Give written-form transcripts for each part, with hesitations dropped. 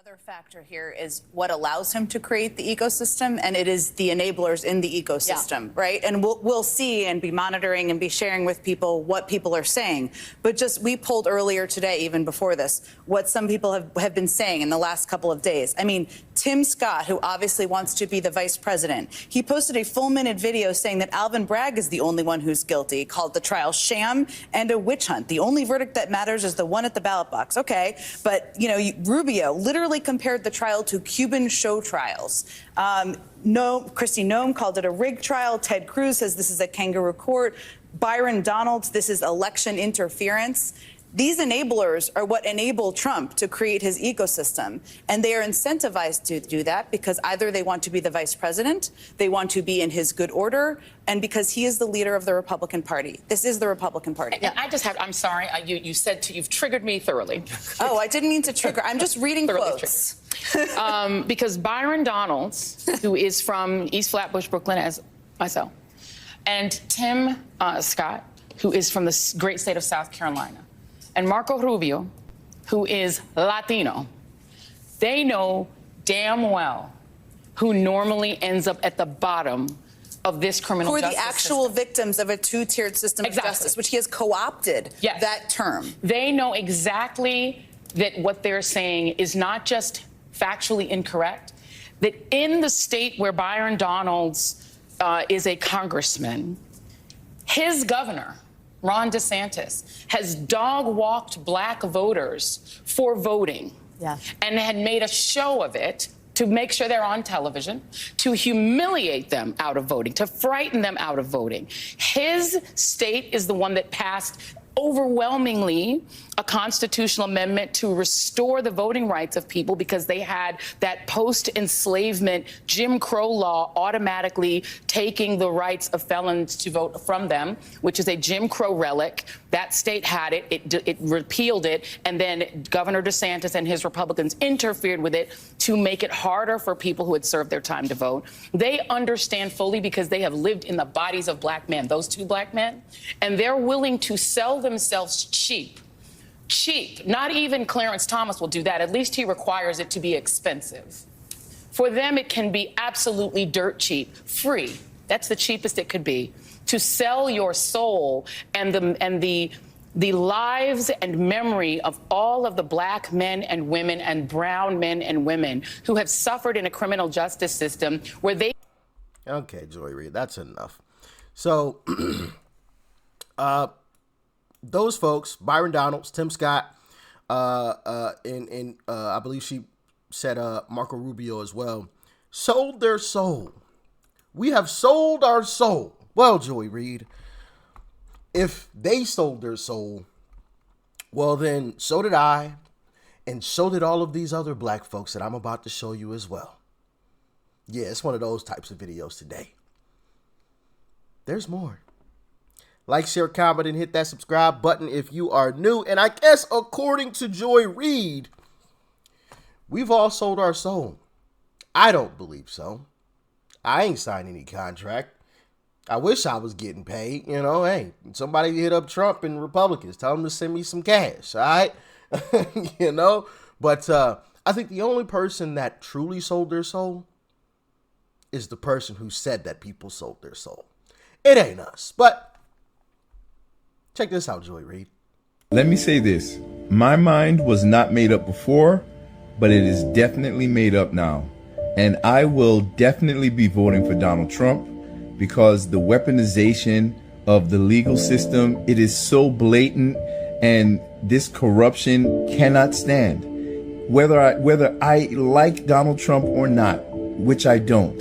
Another factor here is what allows him to create the ecosystem, and it is the enablers in the ecosystem, right? And we'll see and be monitoring and be sharing with people what people are saying. But just we polled earlier today, even before this, what some people have been saying in the last couple of days. I mean, Tim Scott, who obviously wants to be the vice president, he posted a full-minute video saying that Alvin Bragg is the only one who's guilty, called the trial sham and a witch hunt. The only verdict that matters is the one at the ballot box. Okay, but, you know, Rubio literally compared the trial to Cuban show trials. Kristi Noem called it a rigged trial. Ted Cruz says this is a kangaroo court. Byron Donalds, this is election interference. These enablers are what enable Trump to create his ecosystem. And they are incentivized to do that because either they want to be the vice president, they want to be in his good order, and because he is the leader of the Republican Party. This is the Republican Party. And I just have, I'm sorry, you said you've triggered me thoroughly. Oh, I didn't mean to trigger. I'm just reading quotes. Because Byron Donalds, who is from East Flatbush, Brooklyn, as myself, and Tim Scott, who is from the great state of South Carolina, and Marco Rubio, who is Latino, they know damn well who normally ends up at the bottom of this criminal justice system. Who are the actual victims of a two-tiered system of justice, which he has co-opted that term. They know exactly that what they're saying is not just factually incorrect, that in the state where Byron Donalds is a congressman, his governor, Ron DeSantis, has dog-walked black voters for voting and had made a show of it to make sure they're on television, to humiliate them out of voting, to frighten them out of voting. His state is the one that passed overwhelmingly a constitutional amendment to restore the voting rights of people because they had that post-enslavement Jim Crow law automatically taking the rights of felons to vote from them, which is a Jim Crow relic. That state had it. It repealed it. And then Governor DeSantis and his Republicans interfered with it to make it harder for people who had served their time to vote. They understand fully because they have lived in the bodies of black men, those two black men, and they're willing to sell themselves cheap. Not even Clarence Thomas will do that. At least he requires it to be expensive. For them, it can be absolutely dirt cheap, free. That's the cheapest it could be. To sell your soul and the lives and memory of all of the black men and women and brown men and women who have suffered in a criminal justice system where they... Okay, Joy Reid, that's enough. So, those folks, Byron Donalds, Tim Scott, and I believe she said Marco Rubio as well, sold their soul. We have sold our soul. Well, Joy Reid, if they sold their soul, well then so did I, and so did all of these other black folks that I'm about to show you as well. Yeah, it's one of those types of videos today. There's more. Like, share, comment, and hit that subscribe button if you are new. And I guess according to Joy Reid, we've all sold our soul. I don't believe so. I ain't signed any contract. I wish I was getting paid. You know, hey, somebody hit up Trump and Republicans. Tell them to send me some cash, all right? You know? But I think the only person that truly sold their soul is the person who said that people sold their soul. It ain't us. But check this out, Joy Reid. Let me say this. My mind was not made up before, but it is definitely made up now. And I will definitely be voting for Donald Trump because the weaponization of the legal system, it is so blatant, and this corruption cannot stand. Whether I like Donald Trump or not, which I don't,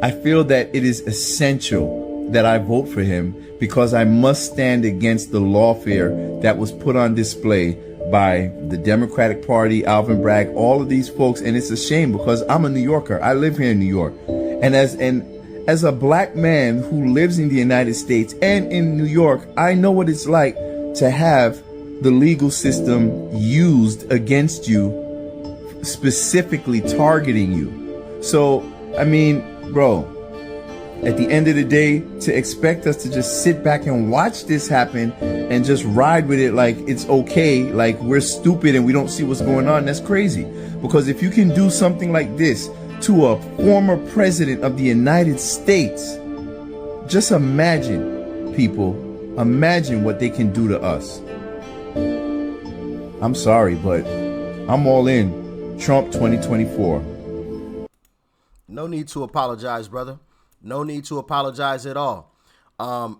I feel that it is essential that I vote for him because I must stand against the lawfare that was put on display by the Democratic Party, Alvin Bragg, all of these folks. And it's a shame because I'm a New Yorker. I live here in New York. And as a black man who lives in the United States and in New York, I know what it's like to have the legal system used against you, specifically targeting you. So, I mean, bro, at the end of the day, to expect us to just sit back and watch this happen and just ride with it like it's okay, like we're stupid and we don't see what's going on, that's crazy. Because if you can do something like this to a former president of the United States, just imagine, people, imagine what they can do to us. I'm sorry, but I'm all in. Trump 2024. No need to apologize, brother. No need to apologize at all. And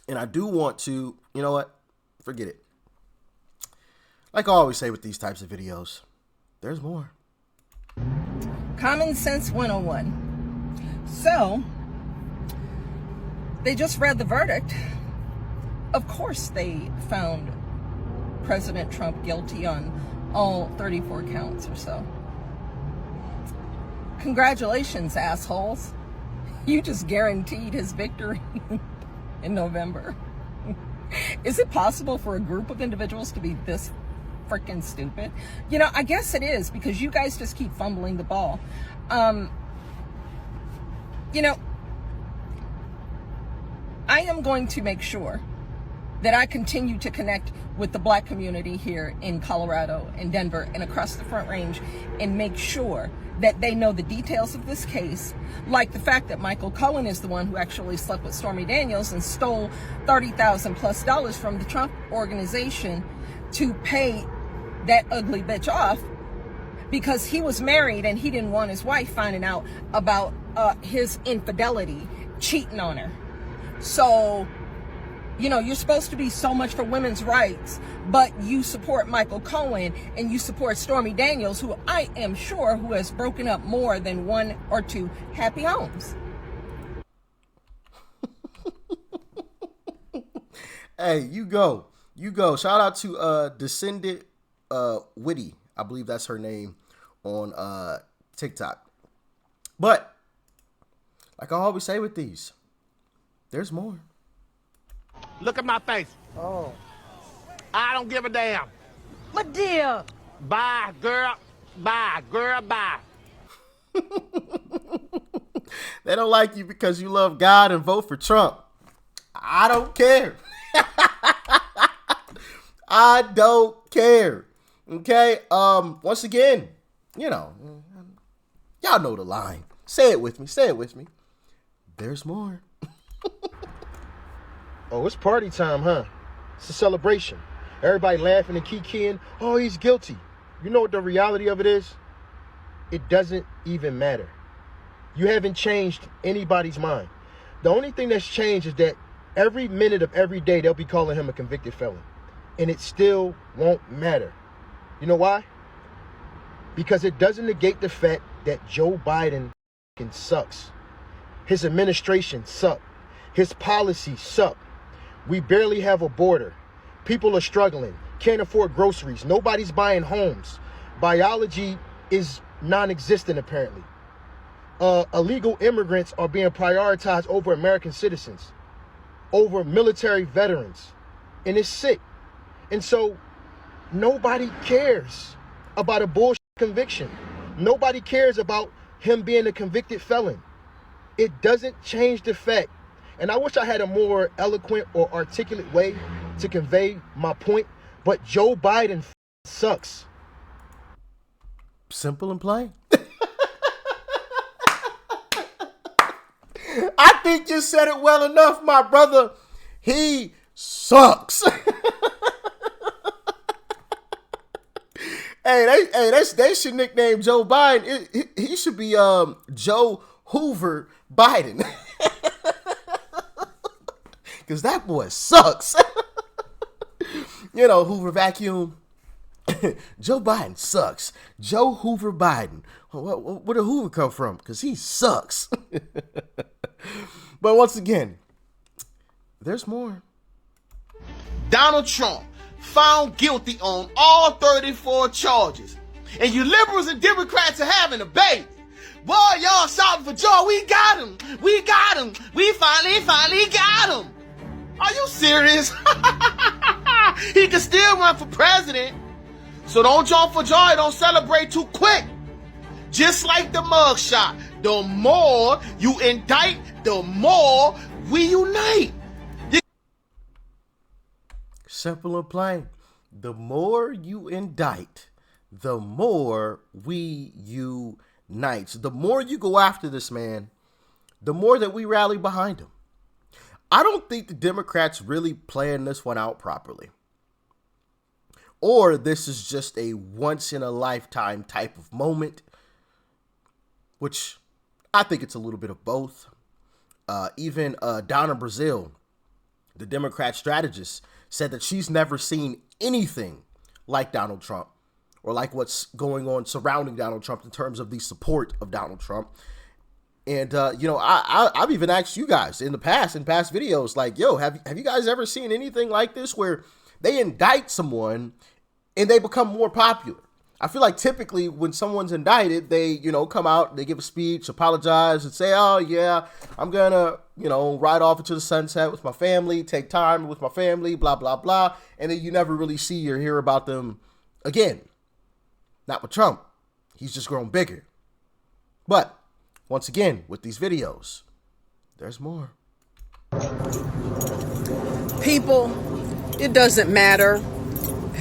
I do want to, you know what? Forget it. Like I always say with these types of videos, there's more. Common Sense 101. So, they just read the verdict. Of course they found President Trump guilty on all 34 counts or so. Congratulations, assholes. You just guaranteed his victory in November. Is it possible for a group of individuals to be this freaking stupid? You know, I guess it is, because you guys just keep fumbling the ball. You know, I am going to make sure that I continue to connect with the Black community here in Colorado, in Denver, and across the Front Range, and make sure that they know the details of this case, like the fact that Michael Cohen is the one who actually slept with Stormy Daniels and stole $30,000+ from the Trump organization to pay that ugly bitch off, because he was married and he didn't want his wife finding out about his infidelity, cheating on her. So, you know, you're supposed to be so much for women's rights, but you support Michael Cohen and you support Stormy Daniels, who I am sure who has broken up more than 1 or 2 happy homes. Hey, you go. Shout out to Descendant Witty. I believe that's her name on TikTok. But like I always say with these, there's more. Look at my face. Oh. I don't give a damn. But dear. Bye, girl. Bye, girl. Bye. They don't like you because you love God and vote for Trump. I don't care. I don't care. Okay? Once again, you know, y'all know the line. Say it with me. There's more. Oh, it's party time, huh? It's a celebration. Everybody laughing and kikiing. Oh, he's guilty. You know what the reality of it is? It doesn't even matter. You haven't changed anybody's mind. The only thing that's changed is that every minute of every day they'll be calling him a convicted felon. And it still won't matter. You know why? Because it doesn't negate the fact that Joe Biden sucks. His administration sucks. His policies suck. We barely have a border. People are struggling, can't afford groceries. Nobody's buying homes. Biology is non-existent, apparently. Illegal immigrants are being prioritized over American citizens, over military veterans. And it's sick. And so nobody cares about a bullshit conviction. Nobody cares about him being a convicted felon. It doesn't change the fact. And I wish I had a more eloquent or articulate way to convey my point, but Joe Biden sucks. Simple and plain. I think you said it well enough, my brother. He sucks. They should nickname Joe Biden. He should be Joe Hoover Biden. Because that boy sucks. You know, Hoover vacuum. Joe Biden sucks. Joe Hoover Biden. Where did Hoover come from? Because he sucks. But once again, there's more. Donald Trump found guilty on all 34 charges. And you liberals and Democrats are having a baby. Boy, y'all shouting for joy. We got him. We got him. We finally got him. Are you serious? He can still run for president. So don't jump for joy. Don't celebrate too quick. Just like the mugshot. The more you indict, the more we unite. Simple and plain. The more you indict, the more we unite. So the more you go after this man, the more that we rally behind him. I don't think the Democrats really planned this one out properly. Or this is just a once in a lifetime type of moment, which I think it's a little bit of both. Even Donna Brazile, the Democrat strategist, said that she's never seen anything like Donald Trump or like what's going on surrounding Donald Trump in terms of the support of Donald Trump. And, I've even asked you guys in past videos, like, yo, have you guys ever seen anything like this where they indict someone and they become more popular? I feel like typically when someone's indicted, they, come out, they give a speech, apologize, and say, oh, yeah, I'm going to, ride off into the sunset with my family, take time with my family, blah, blah, blah. And then you never really see or hear about them again. Not with Trump. He's just grown bigger. But once again, with these videos, there's more. People, it doesn't matter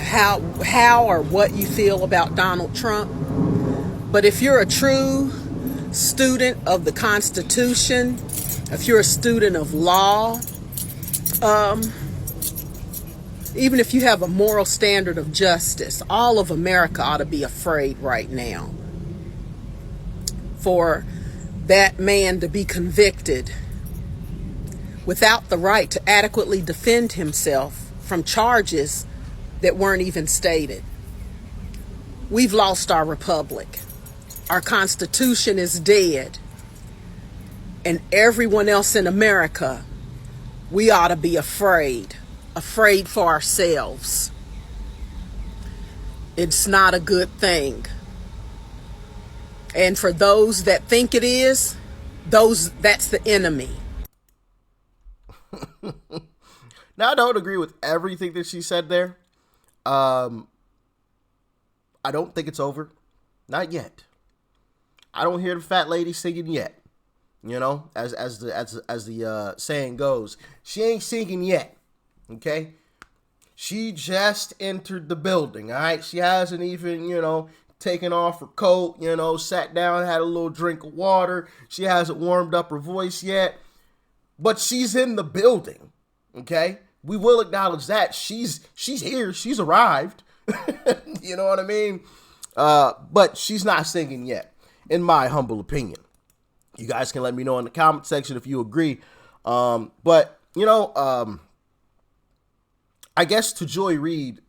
how or what you feel about Donald Trump, but if you're a true student of the Constitution, if you're a student of law, even if you have a moral standard of justice, all of America ought to be afraid right now for that man to be convicted without the right to adequately defend himself from charges that weren't even stated. We've lost our republic. Our Constitution is dead. And everyone else in America, we ought to be afraid for ourselves. It's not a good thing. And for those that think it is, that's the enemy. Now, I don't agree with everything that she said there. I don't think it's over. Not yet. I don't hear the fat lady singing yet. As the saying goes, she ain't singing yet. Okay? She just entered the building, all right? She hasn't even, taken off her coat, sat down, had a little drink of water. She hasn't warmed up her voice yet. But she's in the building, okay? We will acknowledge that. She's here. She's arrived. You know what I mean? But she's not singing yet, in my humble opinion. You guys can let me know in the comment section if you agree. But, I guess to Joy Reid,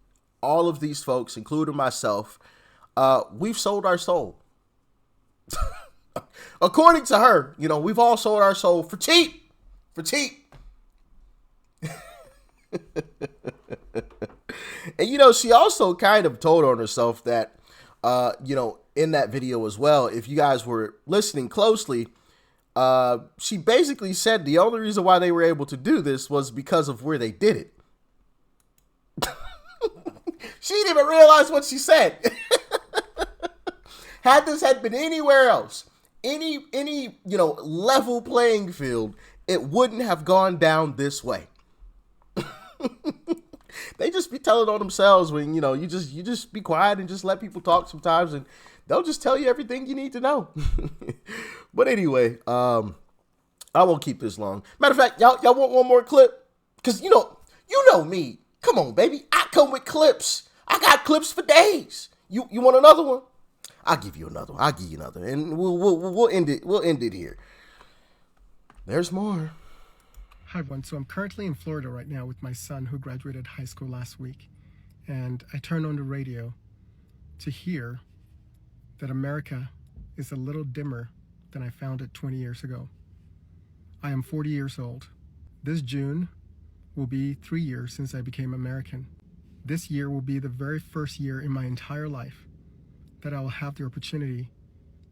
all of these folks, including myself, we've sold our soul. According to her, we've all sold our soul for cheap. For cheap. And, she also kind of told on herself that, in that video as well, if you guys were listening closely, she basically said the only reason why they were able to do this was because of where they did it. She didn't even realize what she said. Had this had been anywhere else, any level playing field, it wouldn't have gone down this way. They just be telling on themselves when, you just be quiet and just let people talk sometimes, and they'll just tell you everything you need to know. But anyway, I won't keep this long. Matter of fact, y'all want one more clip? Because, you know me. Come on, baby. I come with clips. I got clips for days. You want another one? I'll give you another one. I'll give you another. And we'll end it. We'll end it here. There's more. Hi, everyone. So I'm currently in Florida right now with my son who graduated high school last week. And I turned on the radio to hear that America is a little dimmer than I found it 20 years ago. I am 40 years old. This June will be 3 years since I became American. This year will be the very first year in my entire life that I will have the opportunity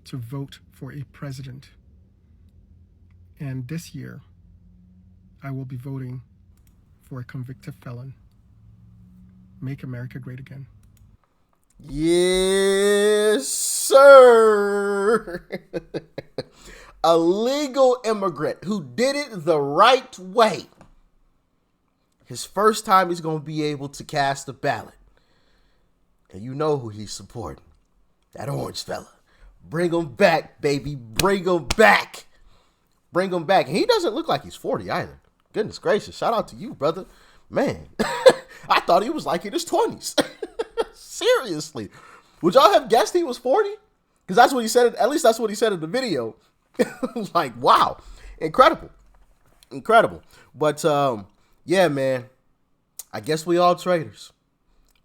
to vote for a president. And this year, I will be voting for a convicted felon. Make America great again. Yes, sir. a legal immigrant who did it the right way. His first time he's going to be able to cast a ballot. And you know who he's supporting. That orange fella. Bring him back, baby. Bring him back. Bring him back. And he doesn't look like he's 40 either. Goodness gracious. Shout out to you, brother. Man, I thought he was like in his 20s. Seriously. Would y'all have guessed he was 40? Because that's what he said. At least that's what he said in the video. Like, wow. Incredible. Incredible. But, yeah, man. I guess we all traitors.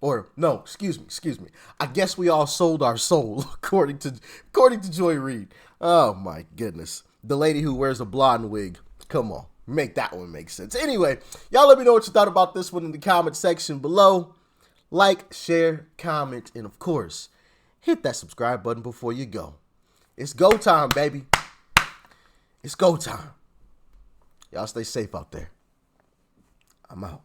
Or no, excuse me. I guess we all sold our soul, according to Joy Reid. Oh my goodness. The lady who wears a blonde wig. Come on. Make that one make sense. Anyway, y'all let me know what you thought about this one in the comment section below. Like, share, comment, and of course, hit that subscribe button before you go. It's go time, baby. It's go time. Y'all stay safe out there. I'm out.